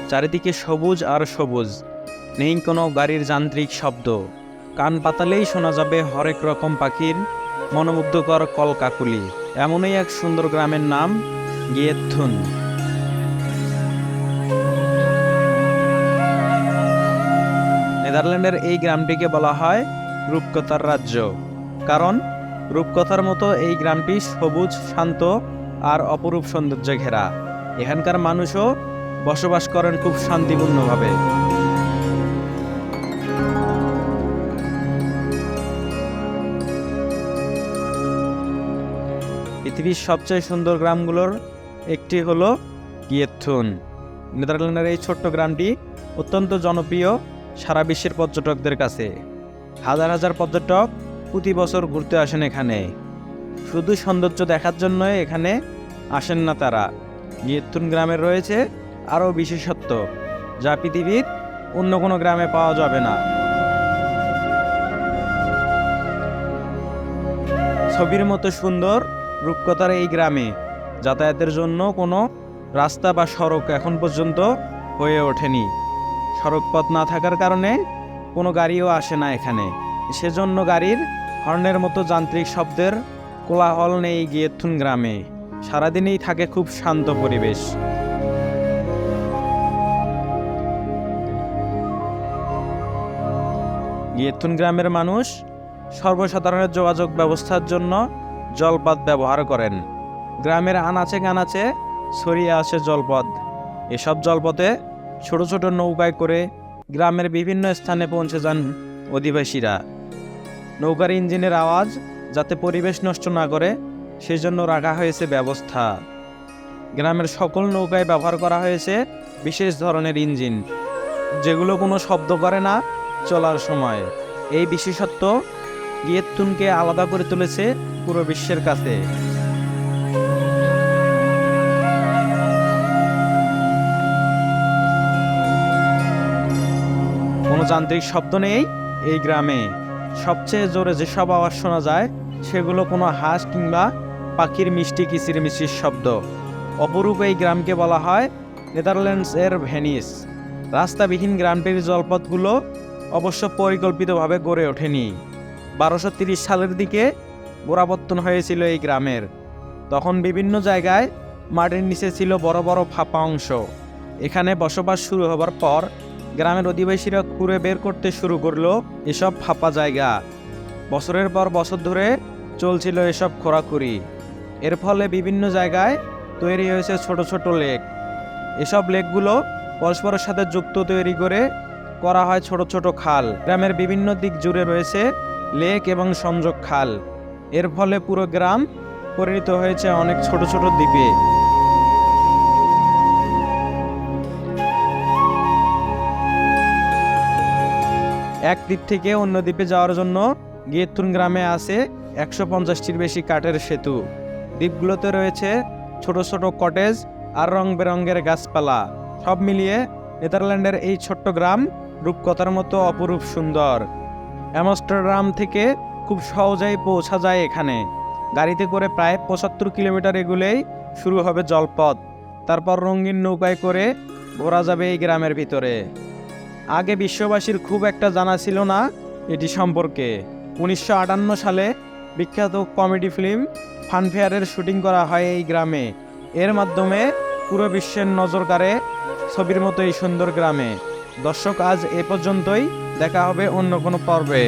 চারিদিকে সবুজ আর সবুজ, নেই কোনো গাড়ির যান্ত্রিক শব্দ। কান পাতালেই শোনা যাবে হরেক রকম পাখির মনোমুগ্ধকর কলকাকুলি। এমনই এক সুন্দর গ্রামের নাম গিয়েথুন। নেদারল্যান্ডের এই গ্রামটিকে বলা হয় রূপকথার রাজ্য, কারণ রূপকথার মতো এই গ্রামটি সবুজ, শান্ত আর অপরূপ সৌন্দর্যে ঘেরা। এখানকার মানুষও বসবাস করেন খুব শান্তিপূর্ণভাবে। পৃথিবীর সবচেয়ে সুন্দর গ্রামগুলোর একটি হলো গিয়েথুন। নেদারল্যান্ডের এই ছোট্ট গ্রামটি অত্যন্ত জনপ্রিয় সারা বিশ্বের পর্যটকদের কাছে। হাজার হাজার পর্যটক প্রতি বছর ঘুরতে আসেন এখানে। শুধু সৌন্দর্য দেখার জন্য এখানে আসেন না তারা। গিয়েথুন গ্রামের রয়েছে আরও বিশেষত্ব, যা পৃথিবীর অন্য কোনো গ্রামে পাওয়া যাবে না। ছবির মতো সুন্দর রূপকথার এই গ্রামে যাতায়াতের জন্য কোনো রাস্তা বা সড়ক এখন পর্যন্ত হয়ে ওঠেনি। সড়কপথ না থাকার কারণে কোনো গাড়িও আসে না এখানে। সেজন্য গাড়ির হর্নের মতো যান্ত্রিক শব্দের কোলাহল নেই গিয়েথুন গ্রামে। সারাদিনই থাকে খুব শান্ত পরিবেশ। গিয়েথুন গ্রামের মানুষ সর্বসাধারণের যোগাযোগ ব্যবস্থার জন্য জলপথ ব্যবহার করেন। গ্রামের আনাচে কানাচে ছড়িয়ে আছে জলপথ। এসব জলপথে ছোট ছোট নৌকায় করে গ্রামের বিভিন্ন স্থানে পৌঁছে যান অধিবাসীরা। নৌকার ইঞ্জিনের আওয়াজ যাতে পরিবেশ নষ্ট না করে সেজন্য রাখা হয়েছে ব্যবস্থা। গ্রামের সকল নৌকায় ব্যবহার করা হয়েছে বিশেষ ধরনের ইঞ্জিন, যেগুলো কোনো শব্দ করে না চলার সময়। এই বিশেষত্ব গিয়েথুনকে আলাদা করে তুলেছে পুরো বিশ্বের কাছে। কোনো যান্ত্রিক শব্দ নেই এই গ্রামে। সবচেয়ে জোরে যেসব আওয়াজ শোনা যায় সেগুলো কোনো হাঁস কিংবা পাখির মিষ্টি কিচিরমিচির শব্দ। অপরূপ এই গ্রামকে বলা হয় নেদারল্যান্ডস এর ভেনিস। রাস্তাবিহীন গ্রামটির জলপথগুলো অবশ্য পরিকল্পিতভাবে গড়ে ওঠেনি। 1230 সালের দিকে গোড়াপত্তন হয়েছিল এই গ্রামের। তখন বিভিন্ন জায়গায় মাটির নিচে ছিল বড় বড় ফাঁপা অংশ। এখানে বসবাস শুরু হবার পর গ্রামের অধিবাসীরা খুঁড়ে বের করতে শুরু করলো এসব ফাঁপা জায়গা। বছরের পর বছর ধরে চলছিল এসব খোঁড়াখুড়ি। এর ফলে বিভিন্ন জায়গায় তৈরি হয়েছে ছোট ছোট লেক। এসব লেকগুলো পরস্পরের সাথে যুক্ত তৈরি করে করা হয় ছোট ছোট খাল। গ্রামের বিভিন্ন দিক জুড়ে রয়েছে লেক এবং সংযোগ খাল। এর ফলে পুরো গ্রাম পরিণত হয়েছে অনেক ছোট ছোট দ্বীপে। এক দ্বীপ থেকে অন্য দ্বীপে যাওয়ার জন্য গিয়েথুন গ্রামে আছে 150টির বেশি কাঠের সেতু। দ্বীপগুলোতে রয়েছে ছোট ছোট কটেজ আর রং বেরঙের গাছপালা। সব মিলিয়ে নেদারল্যান্ডের এই ছোট্ট গ্রাম রূপকথার মতো অপরূপ সুন্দর। অ্যামস্টারডাম থেকে খুব সহজেই পৌঁছা যায় এখানে। গাড়িতে করে প্রায় 75 কিলোমিটার এগুলেই শুরু হবে জলপথ। তারপর রঙিন নৌকায় করে ঘোরা যাবে এই গ্রামের ভিতরে। আগে বিশ্ববাসীর খুব একটা জানা ছিল না এটি সম্পর্কে। 1958 সালে বিখ্যাত কমেডি ফিল্ম ফানফেয়ারের শুটিং করা হয় এই গ্রামে। এর মাধ্যমে পুরো বিশ্বের নজর কাড়ে ছবির মতো এই সুন্দর গ্রামে। দর্শক, আজ এ পর্যন্তই। দেখা হবে অন্য কোনো পর্বে।